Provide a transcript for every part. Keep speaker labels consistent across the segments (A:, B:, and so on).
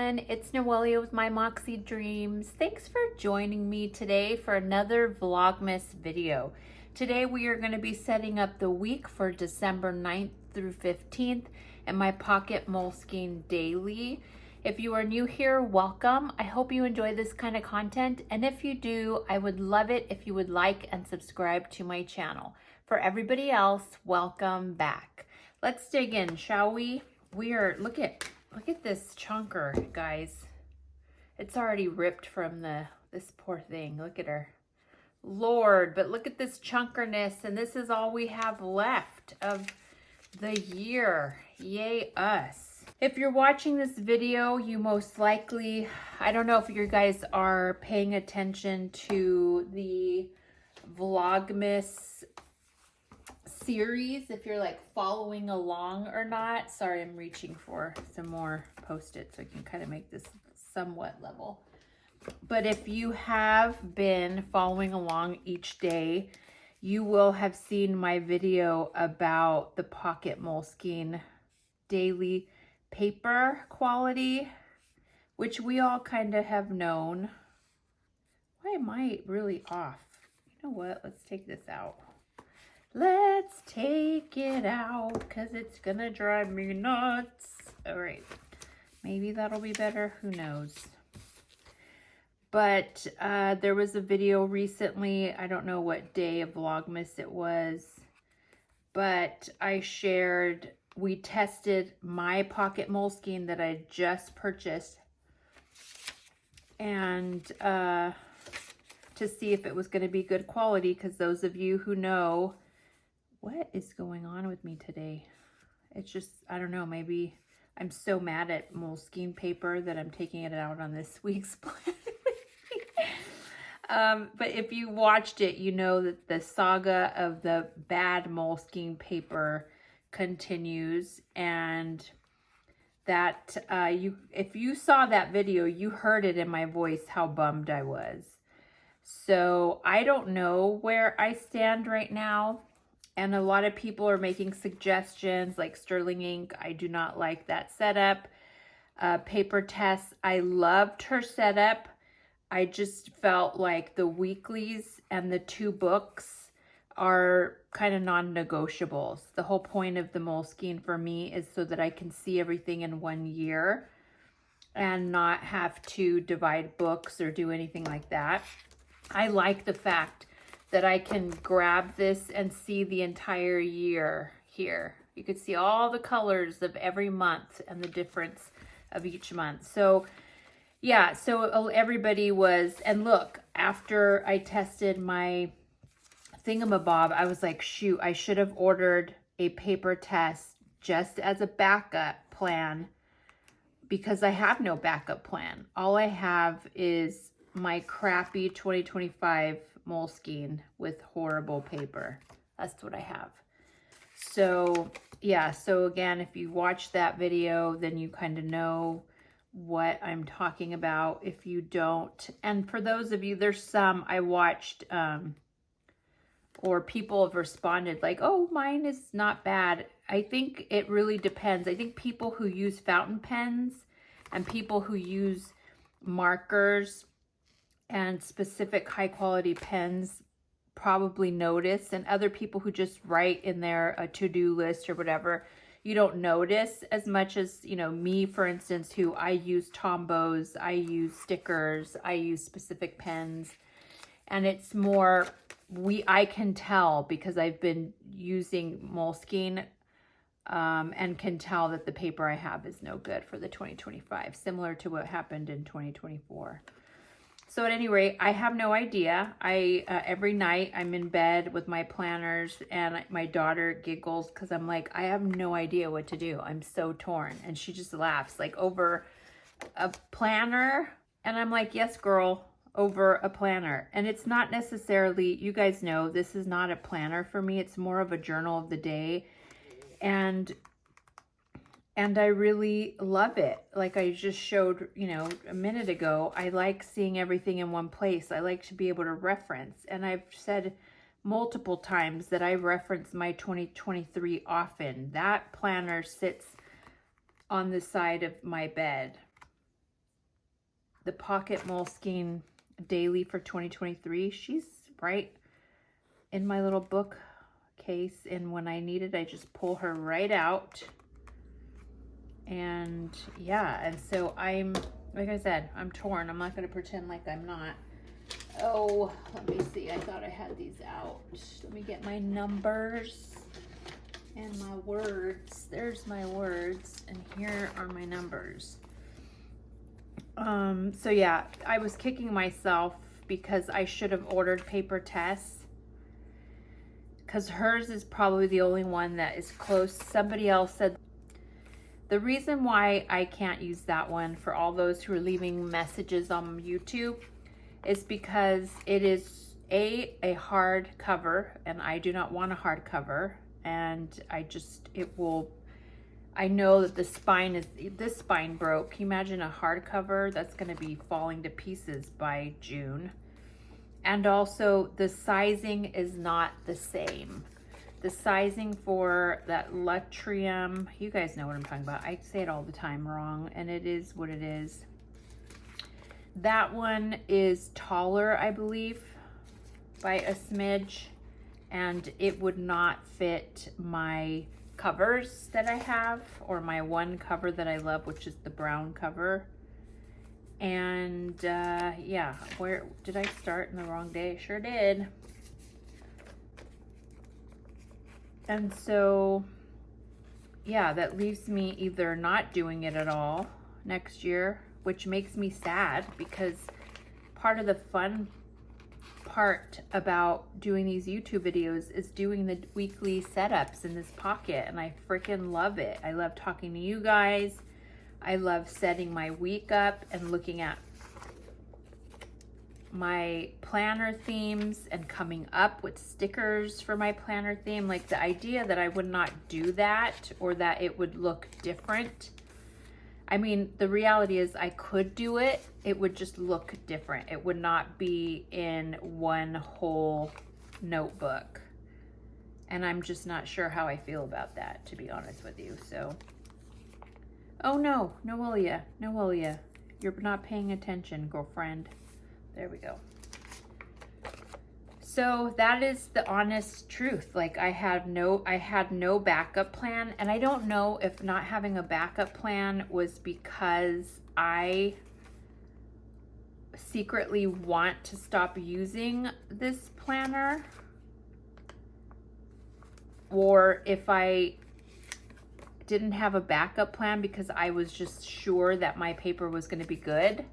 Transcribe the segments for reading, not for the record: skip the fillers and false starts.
A: everyone, it's Noelia with My Moxie Dreams. Thanks for joining me today for another Vlogmas video. Today we are going to be setting up the week for December 9th through 15th and my Pocket Moleskine Daily. If you are new here, welcome. I hope you enjoy this kind of content, and if you do, I would love it if you would like and subscribe to my channel. For everybody else, welcome back. Let's dig in, shall we? Look at this chunker, guys. It's already ripped from this poor thing. Look at her. Lord, but look at this chunkerness, and this is all we have left of the year. Yay us. If you're watching this video, you most likely, I don't know if you guys are paying attention to the Vlogmas series, if you're like following along or not. Sorry, I'm reaching for some more Post-its so I can kind of make this somewhat level. But if you have been following along each day, you will have seen my video about the Pocket Moleskine Daily paper quality, which we all kind of have known. Why am I really off? You know what? Let's take this out. Let's take it out because it's gonna drive me nuts. All right, maybe that'll be better. Who knows? But there was a video recently. I don't know what day of Vlogmas it was, but I shared, we tested my Pocket Moleskine that I just purchased, and to see if it was going to be good quality, because those of you who know, what is going on with me today? It's just, I don't know, maybe I'm so mad at Moleskine paper that I'm taking it out on this week's plan. But if you watched it, you know that the saga of the bad Moleskine paper continues, and that if you saw that video, you heard it in my voice how bummed I was. So I don't know where I stand right now. And a lot of people are making suggestions like Sterling Ink. I do not like that setup. Paper Tess, I loved her setup. I just felt like the weeklies and the 2 books are kind of non-negotiables. The whole point of the Moleskine for me is so that I can see everything in one year and not have to divide books or do anything like that. I like the fact that I can grab this and see the entire year here. You could see all the colors of every month and the difference of each month. So yeah, so everybody was, and look, after I tested my thingamabob, I was like, shoot, I should have ordered a paper test just as a backup plan, because I have no backup plan. All I have is my crappy 2025 Moleskine with horrible paper. That's what I have. So yeah, so again, if you watch that video, then you kind of know what I'm talking about. If you don't, and for those of you, there's some I watched or people have responded like, oh, mine is not bad. I think it really depends. I think people who use fountain pens and people who use markers and specific high quality pens probably notice, and other people who just write in their to-do list or whatever, you don't notice as much as, you know, me, for instance, who I use Tombows, I use stickers, I use specific pens, and it's more, I can tell because I've been using Moleskine and can tell that the paper I have is no good for the 2025, similar to what happened in 2024. So at any rate, I have no idea. Every night I'm in bed with my planners, and my daughter giggles because I'm like, I have no idea what to do. I'm so torn. And she just laughs like, over a planner? And I'm like, yes, girl, over a planner. And it's not necessarily, you guys know, this is not a planner for me. It's more of a journal of the day. And I really love it. Like I just showed, you know, a minute ago, I like seeing everything in one place. I like to be able to reference. And I've said multiple times that I reference my 2023 often. That planner sits on the side of my bed. the Pocket Moleskine Daily for 2023. She's right in my little book case, and when I need it, I just pull her right out. And yeah, and so I'm, like I said, I'm torn. I'm not going to pretend like I'm not. Oh, let me see. I thought I had these out. Let me get my numbers and my words. There's my words, and here are my numbers. So yeah, I was kicking myself because I should have ordered paper tests, because hers is probably the only one that is close. Somebody else said the reason why I can't use that one, for all those who are leaving messages on YouTube, is because it is a hard cover, and I do not want a hard cover, and I know that this spine broke. Can you imagine a hardcover that's going to be falling to pieces by June? And also the sizing is not the same. The sizing for that Lutrium, you guys know what I'm talking about. I say it all the time wrong, and it is what it is. That one is taller, I believe, by a smidge, and it would not fit my covers that I have, or my one cover that I love, which is the brown cover. And yeah, where did I start in the wrong day? Sure did. And so yeah, that leaves me either not doing it at all next year, which makes me sad, because part of the fun part about doing these YouTube videos is doing the weekly setups in this pocket, and I freaking love it. I love talking to you guys. I love setting my week up and looking at my planner themes and coming up with stickers for my planner theme. Like, the idea that I would not do that, or that it would look different. I mean, the reality is I could do it. It would just look different. It would not be in one whole notebook. And I'm just not sure how I feel about that, to be honest with you. So, oh no, Noelia, you're not paying attention, girlfriend. There we go. So that is the honest truth. Like, I had no backup plan, and I don't know if not having a backup plan was because I secretly want to stop using this planner, or if I didn't have a backup plan because I was just sure that my paper was going to be good.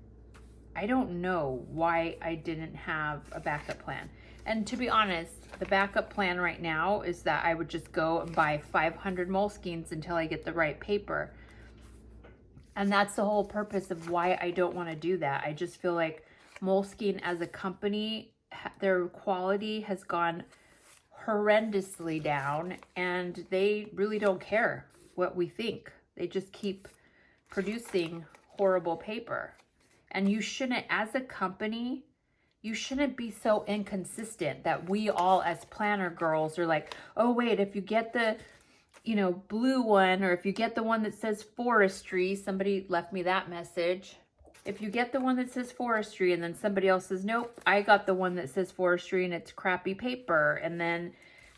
A: I don't know why I didn't have a backup plan. And to be honest, the backup plan right now is that I would just go and buy 500 Moleskines until I get the right paper. And that's the whole purpose of why I don't want to do that. I just feel like Moleskine as a company, their quality has gone horrendously down, and they really don't care what we think. They just keep producing horrible paper. And you shouldn't, as a company, you shouldn't be so inconsistent that we all as planner girls are like, oh wait, if you get the, blue one, or if you get the one that says forestry, somebody left me that message. If you get the one that says forestry, and then somebody else says, nope, I got the one that says forestry and it's crappy paper. And then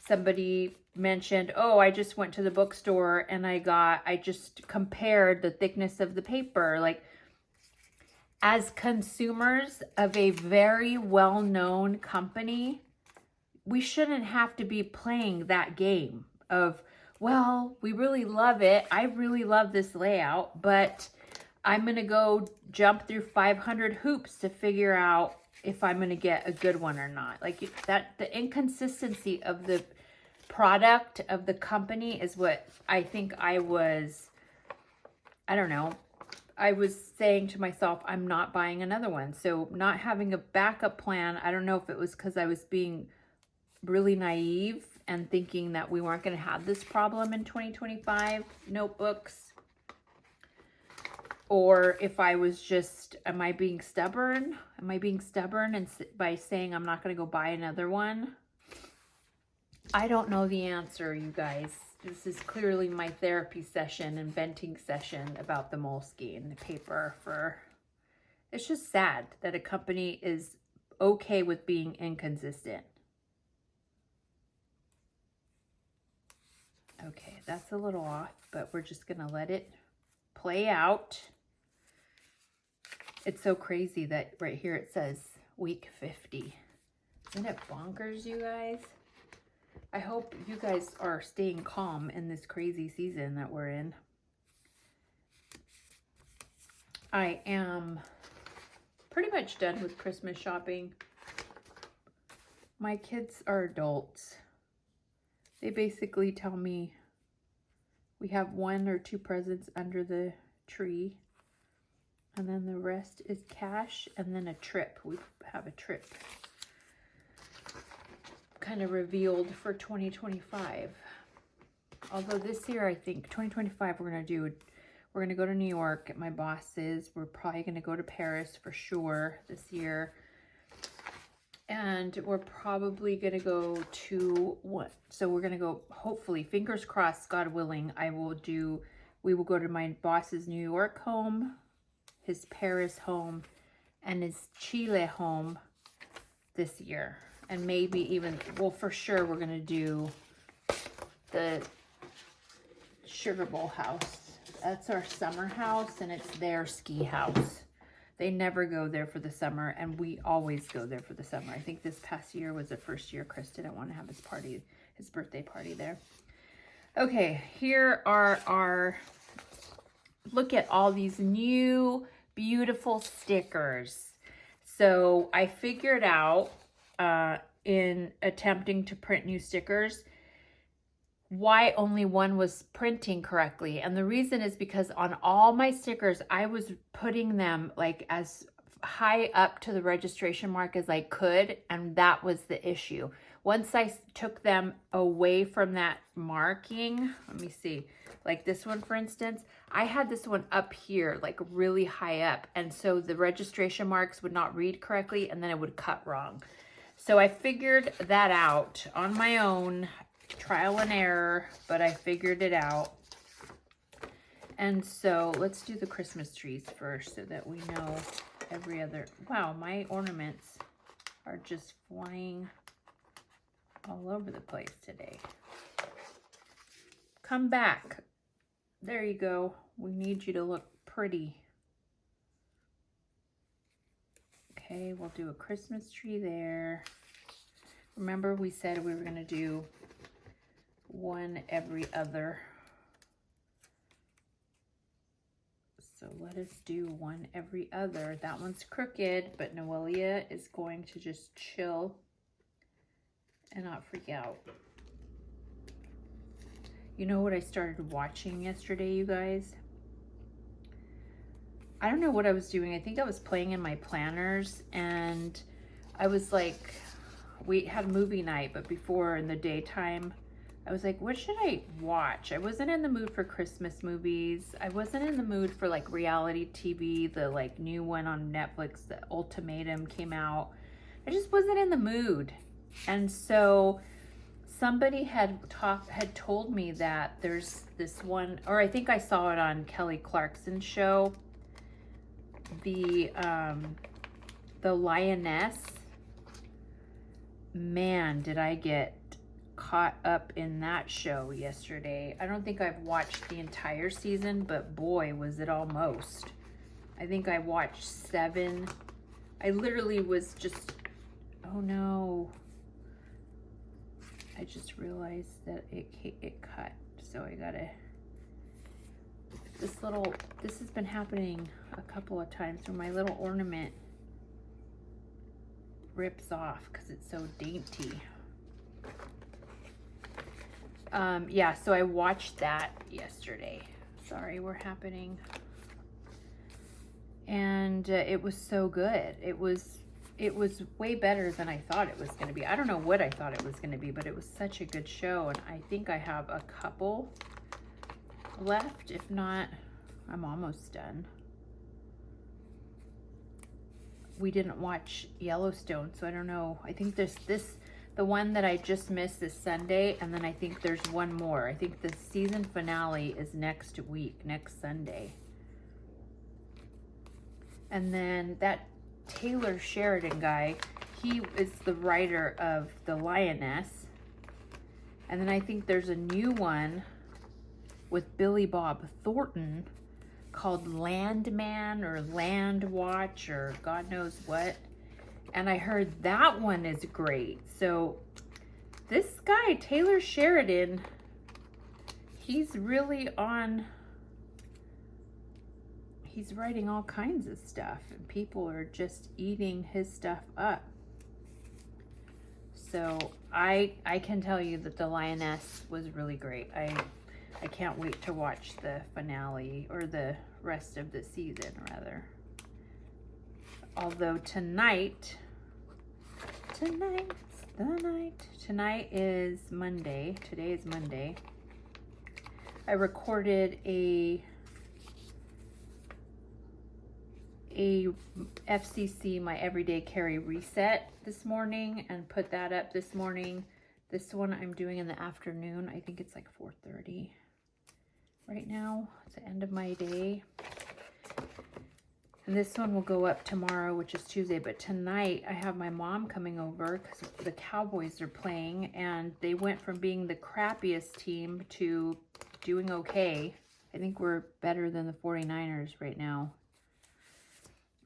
A: somebody mentioned, oh, I just went to the bookstore and I just compared the thickness of the paper. Like, as consumers of a very well-known company, we shouldn't have to be playing that game of, well, we really love it. I really love this layout, but I'm going to go jump through 500 hoops to figure out if I'm going to get a good one or not. Like, that, the inconsistency of the product of the company is what I think I was saying to myself, I'm not buying another one. So not having a backup plan, I don't know if it was because I was being really naive and thinking that we weren't going to have this problem in 2025 notebooks, or if I was just, am I being stubborn? Am I being stubborn and by saying I'm not going to go buy another one? I don't know the answer, you guys. This is clearly my therapy session and venting session about the Moleskine paper for It's just sad that a company is okay with being inconsistent. Okay, that's a little off, but we're just gonna let it play out. It's so crazy that right here it says week 50. Isn't it bonkers, you guys? I hope you guys are staying calm in this crazy season that we're in. I am pretty much done with Christmas shopping. My kids are adults. They basically tell me we have 1 or 2 presents under the tree, and then the rest is cash, and then a trip. We have a trip kind of revealed for 2025. Although this year, I think 2025, we're gonna go to New York at my boss's. We're probably gonna go to Paris for sure this year. And we're probably gonna go to what? So we're gonna go, hopefully, fingers crossed, God willing, we will go to my boss's New York home, his Paris home, and his Chile home this year. And maybe even, well, for sure, we're gonna do the Sugar Bowl house. That's our summer house, and it's their ski house. They never go there for the summer, and we always go there for the summer. I think this past year was the first year Chris didn't want to have his birthday party there. Okay, here are our, look at all these new beautiful stickers. So I figured out in attempting to print new stickers why only one was printing correctly. And the reason is because on all my stickers, I was putting them like as high up to the registration mark as I could, and that was the issue. Once I took them away from that marking, let me see, like this one, for instance, I had this one up here, like really high up, and so the registration marks would not read correctly, and then it would cut wrong. So I figured that out on my own, trial and error, but I figured it out. And so let's do the Christmas trees first so that we know every other. Wow, my ornaments are just flying all over the place today. Come back. There you go. We need you to look pretty. Okay, we'll do a Christmas tree there. Remember we said we were going to do one every other. So let us do one every other. That one's crooked, but Noelia is going to just chill and not freak out. You know what I started watching yesterday, you guys? I don't know what I was doing. I think I was playing in my planners, and I was like, we had movie night, but before in the daytime, I was like, what should I watch? I wasn't in the mood for Christmas movies. I wasn't in the mood for like reality TV. The like new one on Netflix, The Ultimatum, came out. I just wasn't in the mood. And so somebody had told me that there's this one, or I think I saw it on Kelly Clarkson's show, the Lioness. Man, did I get caught up in that show yesterday. I don't think I've watched the entire season, but boy, was it almost. I think I watched 7. I literally was just, oh no. I just realized that it cut. So I gotta, this has been happening a couple of times where my little ornament rips off because it's so dainty. Yeah, so I watched that yesterday. Sorry, we're happening. And it was so good. It was way better than I thought it was going to be. I don't know what I thought it was going to be, but it was such a good show. And I think I have a couple left. If not, I'm almost done. We didn't watch Yellowstone, so I don't know. I think there's the one that I just missed is Sunday, and then I think there's one more. I think the season finale is next week, next Sunday. And then that Taylor Sheridan guy, he is the writer of The Lioness. And then I think there's a new one with Billy Bob Thornton called Landman or Land Watch or God knows what. And I heard that one is great. So this guy, Taylor Sheridan, he's really on, he's writing all kinds of stuff and people are just eating his stuff up. So I can tell you that The Lioness was really great. I can't wait to watch the finale, or the rest of the season rather. Although tonight's the night. Tonight is Monday. Today is Monday. I recorded a FCC, my Everyday Carry Reset this morning, and put that up this morning. This one I'm doing in the afternoon. I think it's like 4:30 right now. It's the end of my day. And this one will go up tomorrow, which is Tuesday. But tonight I have my mom coming over because the Cowboys are playing, and they went from being the crappiest team to doing okay. I think we're better than the 49ers right now,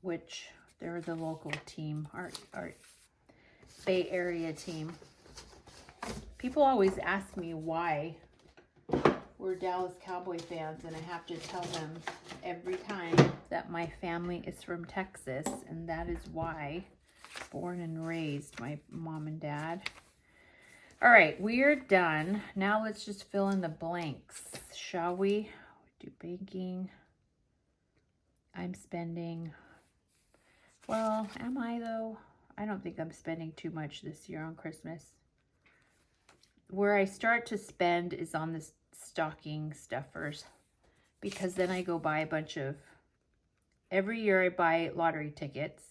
A: which they're the local team, our Bay Area team. People always ask me why we're Dallas Cowboy fans, and I have to tell them every time that my family is from Texas, and that is why. Born and raised, my mom and dad. All right, we're done. Now let's just fill in the blanks, shall we? Do banking. I'm spending, well, am I though? I don't think I'm spending too much this year on Christmas. Where I start to spend is on the stocking stuffers, because then I go buy a bunch of, every year I buy lottery tickets.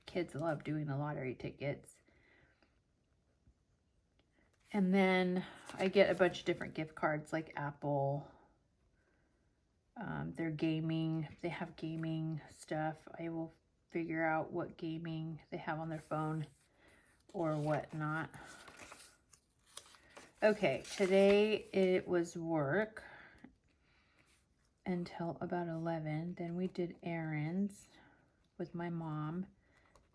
A: Kids love doing the lottery tickets. And then I get a bunch of different gift cards like Apple. They're gaming, they have gaming stuff. I will figure out what gaming they have on their phone or whatnot. Okay, today it was work until about 11. Then we did errands with my mom,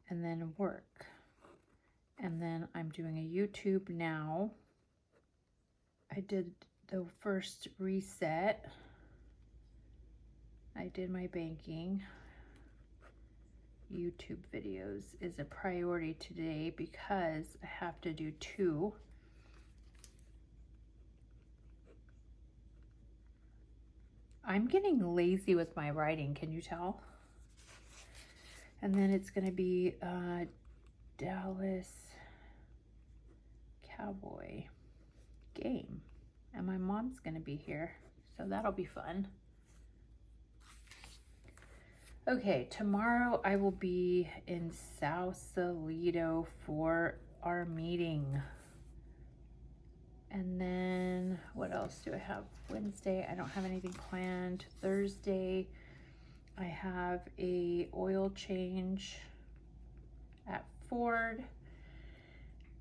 A: and then work. And then I'm doing a YouTube now. I did the first reset. I did my banking. YouTube videos is a priority today because I have to do 2. I'm getting lazy with my writing, can you tell? And then it's going to be Dallas Cowboy game. And my mom's going to be here, so that'll be fun. Okay, tomorrow I will be in Sausalito for our meeting. And then what else do I have? Wednesday, I don't have anything planned. Thursday, I have a oil change at Ford.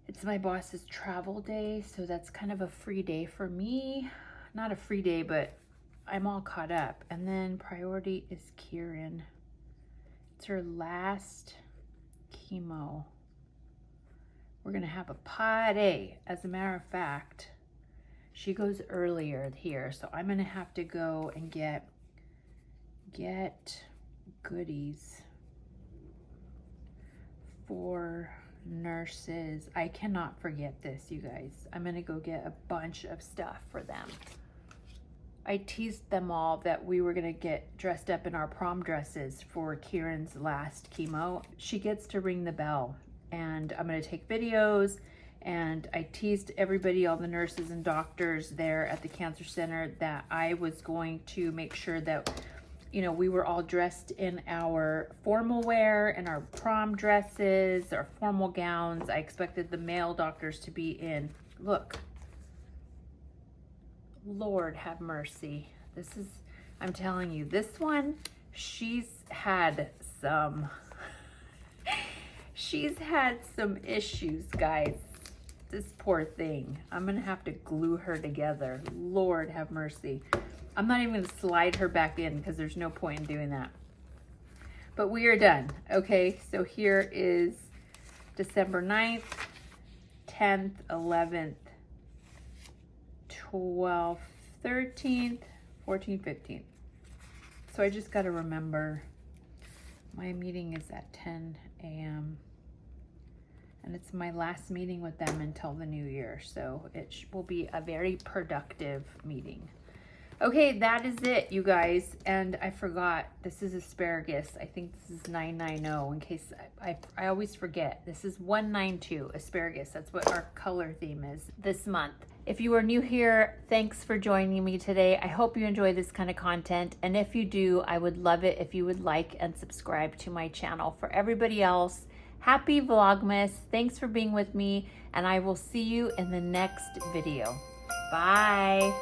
A: It's my boss's travel day, so that's kind of a free day for me. Not a free day, but I'm all caught up. And then priority is Kieran. It's her last chemo. We're gonna have a party. As a matter of fact, she goes earlier here, so I'm gonna have to go and get goodies for nurses. I cannot forget this, you guys. I'm gonna go get a bunch of stuff for them. I teased them all that we were gonna get dressed up in our prom dresses for Kieran's last chemo. She gets to ring the bell, and I'm gonna take videos, and I teased everybody, all the nurses and doctors there at the cancer center, that I was going to make sure that, you know, we were all dressed in our formal wear and our prom dresses, our formal gowns. I expected the male doctors to be in, look, Lord have mercy. This is, I'm telling you, this one, she's had she's had some issues, guys. This poor thing. I'm gonna have to glue her together. Lord have mercy. I'm not even gonna slide her back in because there's no point in doing that. But we are done. Okay, so here is December 9th, 10th, 11th, 12th, 13th, 14th, 15th. So I just got to remember my meeting is at 10 a.m. and it's my last meeting with them until the new year. So it will be a very productive meeting. Okay, that is it, you guys. And I forgot, this is asparagus. I think this is 990 in case I always forget. This is 192 asparagus. That's what our color theme is this month. If you are new here, thanks for joining me today. I hope you enjoy this kind of content. And if you do, I would love it if you would like and subscribe to my channel. For everybody else, happy Vlogmas. Thanks for being with me, and I will see you in the next video. Bye.